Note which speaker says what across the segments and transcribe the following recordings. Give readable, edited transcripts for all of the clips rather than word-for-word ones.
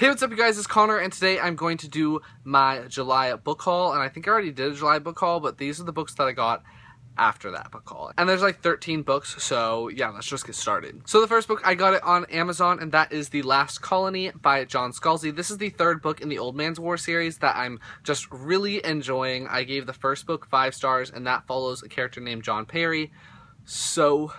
Speaker 1: Hey, what's up you guys, it's Connor, and today I'm going to do my July book haul, and I think I already did a July book haul, but these are the books that I got after that book haul. And there's like 13 books, so yeah, let's just get started. So the first book, I got it on Amazon, and that is The Last Colony by John Scalzi. This is the third book in the Old Man's War series that I'm just really enjoying. I gave the first book 5 stars, and that follows a character named John Perry. So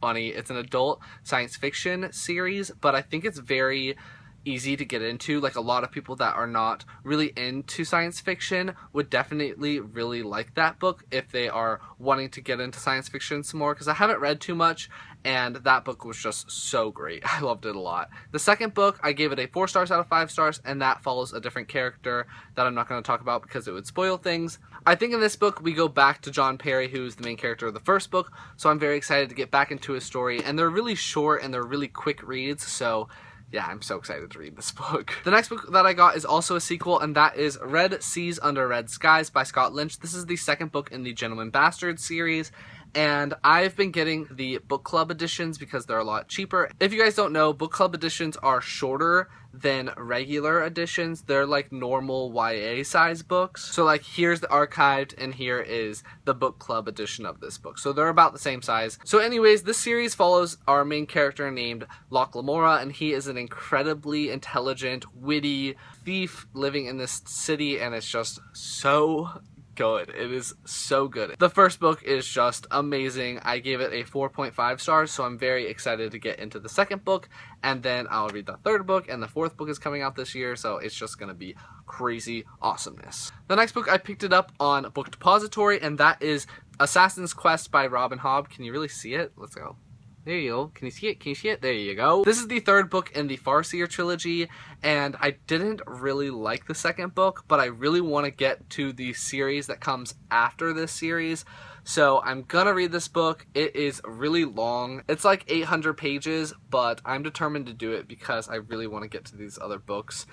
Speaker 1: funny. It's an adult science fiction series, but I think it's very easy to get into. Like, a lot of people that are not really into science fiction would definitely really like that book if they are wanting to get into science fiction some more, because I haven't read too much and that book was just so great. I loved it a lot. The second book, I gave it a 4 stars out of 5 stars, and that follows a different character that I'm not going to talk about because it would spoil things. I think in this book we go back to John Perry, who's the main character of the first book, so I'm very excited to get back into his story, and they're really short and they're really quick reads, so yeah, I'm so excited to read this book. The next book that I got is also a sequel, and that is Red Seas Under Red Skies by Scott Lynch. This is the second book in the Gentleman Bastard series, and I've been getting the book club editions because they're a lot cheaper. If you guys don't know, book club editions are shorter than regular editions. They're like normal YA size books. So like, here's the archived and here is the book club edition of this book. So they're about the same size. So anyways, this series follows our main character named Locke Lamora, and he is an incredibly intelligent, witty thief living in this city, and it's just so good. It is so good. The first book is just amazing. I gave it a 4.5 stars, so I'm very excited to get into the second book, and then I'll read the third book, and the fourth book is coming out this year, so it's just gonna be crazy awesomeness. The next book, I picked it up on Book Depository, and that is Assassin's Quest by Robin Hobb. Can you really see it? Let's go. There you go. Can you see it? Can you see it? There you go. This is the third book in the Farseer trilogy, and I didn't really like the second book, but I really want to get to the series that comes after this series. So I'm gonna read this book. It is really long. It's like 800 pages, but I'm determined to do it because I really want to get to these other books.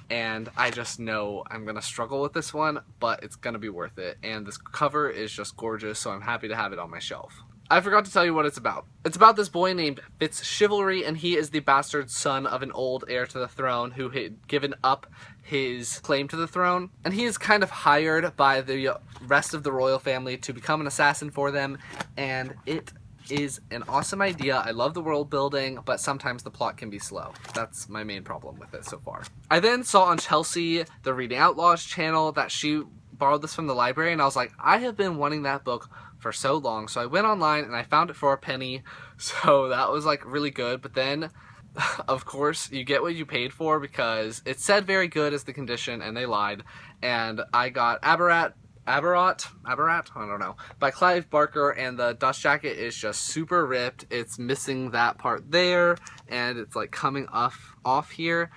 Speaker 1: And I just know I'm gonna struggle with this one, but it's gonna be worth it. And this cover is just gorgeous, so I'm happy to have it on my shelf. I forgot to tell you what it's about. It's about this boy named Fitzchivalry, and he is the bastard son of an old heir to the throne who had given up his claim to the throne. And he is kind of hired by the rest of the royal family to become an assassin for them, and it is an awesome idea. I love the world building, but sometimes the plot can be slow. That's my main problem with it so far. I then saw on Chelsea, the Reading Outlaws channel, that she borrowed this from the library, and I was like, I have been wanting that book for so long. So I went online and I found it for a penny, so that was like really good. But then of course you get what you paid for, because it said very good as the condition and they lied, and I got Aberrat, I don't know, by Clive Barker, and the dust jacket is just super ripped. It's missing that part there, and it's like coming off here,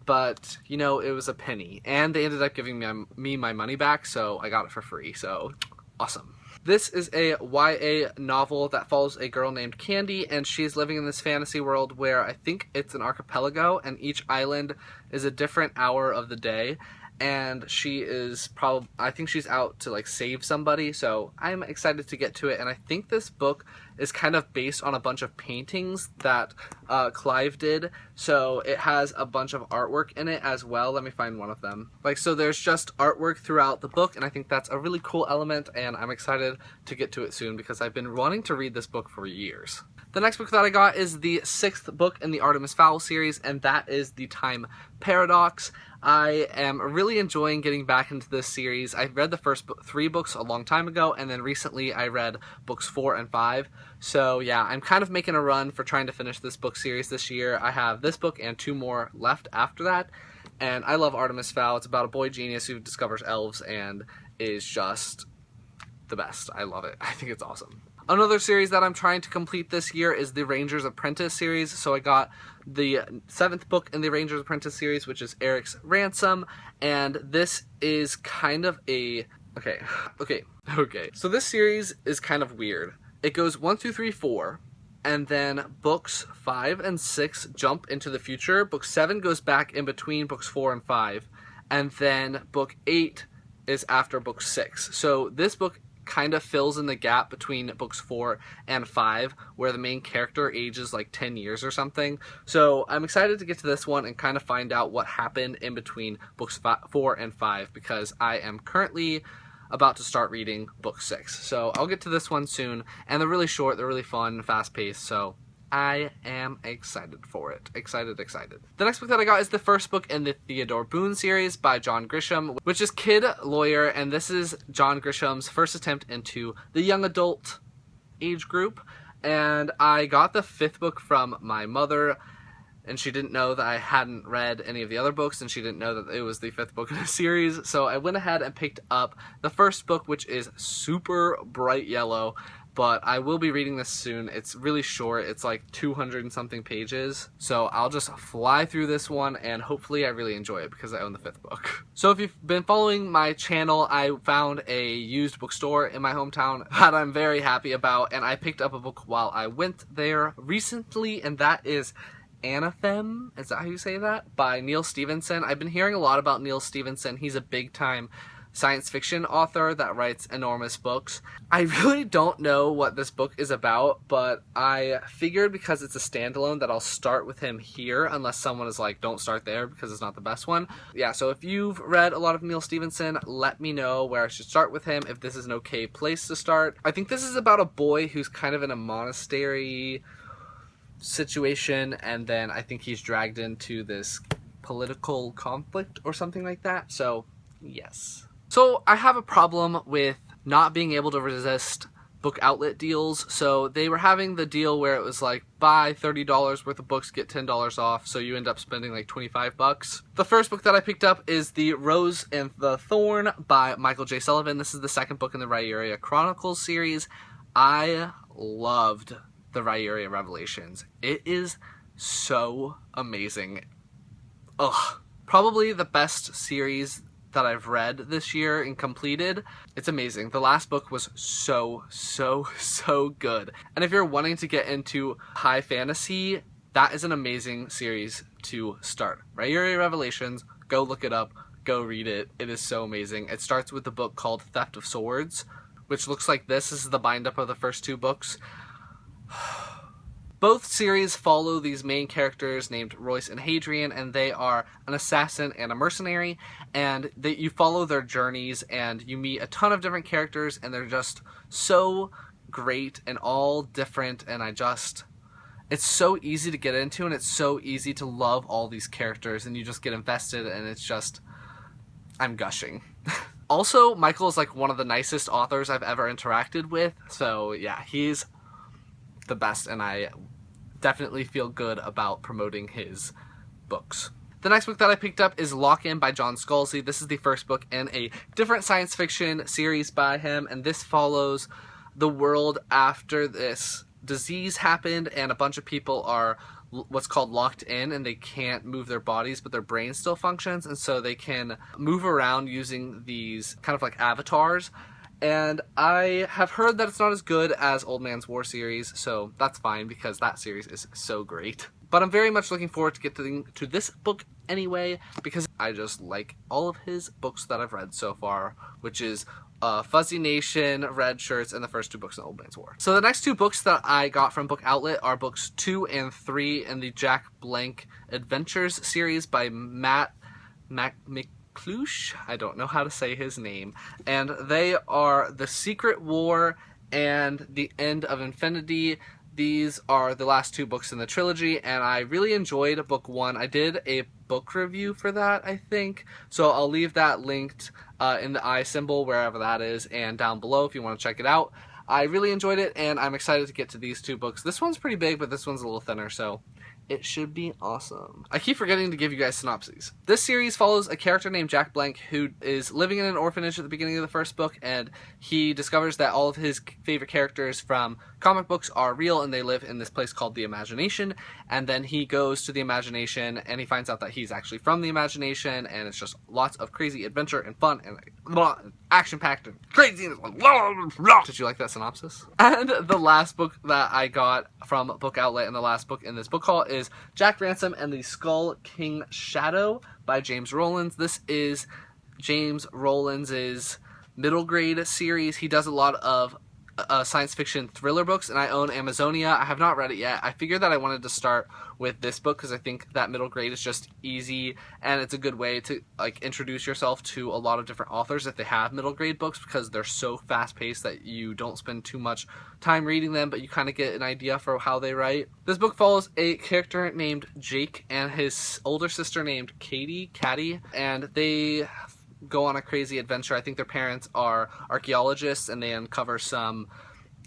Speaker 1: but you know, it was a penny, and they ended up giving me my money back, so I got it for free, so awesome. This is a YA novel that follows a girl named Candy, and she's living in this fantasy world where I think it's an archipelago, and each island is a different hour of the day, and she is I think she's out to like save somebody, so I'm excited to get to it. And I think this book is kind of based on a bunch of paintings that Clive did, so it has a bunch of artwork in it as well. Let me find one of them. Like, so there's just artwork throughout the book, and I think that's a really cool element, and I'm excited to get to it soon because I've been wanting to read this book for years. The next book that I got is the 6th book in the Artemis Fowl series, and that is The Time Paradox. I am really enjoying getting back into this series. I read the first 3 books a long time ago, and then recently I read books 4 and 5. So yeah, I'm kind of making a run for trying to finish this book series this year. I have this book and 2 more left after that, and I love Artemis Fowl. It's about a boy genius who discovers elves and is just the best. I love it. I think it's awesome. Another series that I'm trying to complete this year is the Ranger's Apprentice series. So I got the 7th book in the Ranger's Apprentice series, which is Eric's Ransom, and this is kind of a... Okay. So this series is kind of weird. It goes 1, 2, 3, 4, and then books 5 and 6 jump into the future. Book 7 goes back in between books 4 and 5, and then book 8 is after book 6. So this book kind of fills in the gap between books 4 and 5, where the main character ages like 10 years or something. So I'm excited to get to this one and kind of find out what happened in between books 4 and 5, because I am currently about to start reading book 6. So I'll get to this one soon, and they're really short, they're really fun, fast-paced, so I am excited for it. Excited. The next book that I got is the first book in the Theodore Boone series by John Grisham, which is Kid Lawyer, and this is John Grisham's first attempt into the young adult age group. And I got the 5th book from my mother, and she didn't know that I hadn't read any of the other books, and she didn't know that it was the 5th book in the series. So I went ahead and picked up the first book, which is super bright yellow. But I will be reading this soon. It's really short. It's like 200 and something pages. So I'll just fly through this one, and hopefully I really enjoy it because I own the 5th book. So if you've been following my channel, I found a used bookstore in my hometown that I'm very happy about, and I picked up a book while I went there recently, and that is Anathem, is that how you say that? By Neil Stephenson. I've been hearing a lot about Neil Stephenson. He's a big-time science fiction author that writes enormous books. I really don't know what this book is about, but I figured because it's a standalone that I'll start with him here, unless someone is like, don't start there because it's not the best one. Yeah, so if you've read a lot of Neil Stephenson, let me know where I should start with him, if this is an okay place to start. I think this is about a boy who's kind of in a monastery situation, and then I think he's dragged into this political conflict or something like that, so yes. So I have a problem with not being able to resist book outlet deals. So they were having the deal where it was like buy $30 worth of books, get $10 off. So you end up spending like 25 bucks. The first book that I picked up is The Rose and the Thorn by Michael J. Sullivan. This is the second book in the Rhyuria Chronicles series. I loved the Rhyuria Revelations. It is so amazing. Ugh. Probably the best series that I've read this year and completed. It's amazing. The last book was so good. And if you're wanting to get into high fantasy, that is an amazing series to start. Rhyuria Revelations, go look it up, go read it. It is so amazing. It starts with the book called Theft of Swords, which looks like this. This is the bind-up of the first 2 books. Both series follow these main characters named Royce and Hadrian, and they are an assassin and a mercenary, and you follow their journeys, and you meet a ton of different characters, and they're just so great and all different, and it's so easy to get into, and it's so easy to love all these characters, and you just get invested, and it's just, I'm gushing. Also, Michael is like one of the nicest authors I've ever interacted with, so yeah, he's the best, and I definitely feel good about promoting his books. The next book that I picked up is Lock In by John Scalzi. This is the first book in a different science fiction series by him, and this follows the world after this disease happened, and a bunch of people are what's called locked in, and they can't move their bodies, but their brain still functions, and so they can move around using these kind of like avatars. And I have heard that it's not as good as Old Man's War series, so that's fine because that series is so great. But I'm very much looking forward to getting to this book anyway, because I just like all of his books that I've read so far, which is Fuzzy Nation, Red Shirts, and the first 2 books in Old Man's War. So the next 2 books that I got from Book Outlet are books 2 and 3 in the Jack Blank Adventures series by Matt McClush. I don't know how to say his name. And they are The Secret War and The End of Infinity. These are the last 2 books in the trilogy, and I really enjoyed book 1. I did a book review for that, I think, so I'll leave that linked in the eye symbol, wherever that is, and down below if you want to check it out. I really enjoyed it, and I'm excited to get to these 2 books. This one's pretty big, but this one's a little thinner, so it should be awesome. I keep forgetting to give you guys synopses. This series follows a character named Jack Blank who is living in an orphanage at the beginning of the first book, and he discovers that all of his favorite characters from comic books are real, and they live in this place called the Imagination. And then he goes to the Imagination, and he finds out that he's actually from the Imagination, and it's just lots of crazy adventure and fun and action-packed and craziness. Did you like that synopsis? And the last book that I got from Book Outlet, and the last book in this book haul, is Jack Ransom and the Skull King Shadow by James Rowlands. This is James Rowlands' middle grade series. He does a lot of science fiction thriller books, and I own Amazonia. I have not read it yet. I figured that I wanted to start with this book because I think that middle grade is just easy, and it's a good way to like introduce yourself to a lot of different authors if they have middle grade books, because they're so fast paced that you don't spend too much time reading them, but you kind of get an idea for how they write. This book follows a character named Jake and his older sister named Caddy, and they go on a crazy adventure. I think their parents are archaeologists, and they uncover some,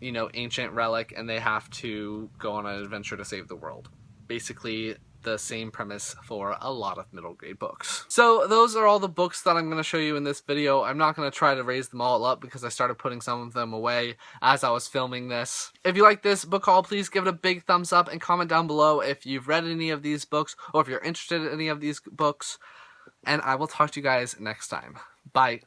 Speaker 1: you know, ancient relic, and they have to go on an adventure to save the world. Basically the same premise for a lot of middle grade books. So those are all the books that I'm going to show you in this video. I'm not going to try to raise them all up because I started putting some of them away as I was filming this. If you like this book haul, please give it a big thumbs up and comment down below if you've read any of these books or if you're interested in any of these books. And I will talk to you guys next time. Bye.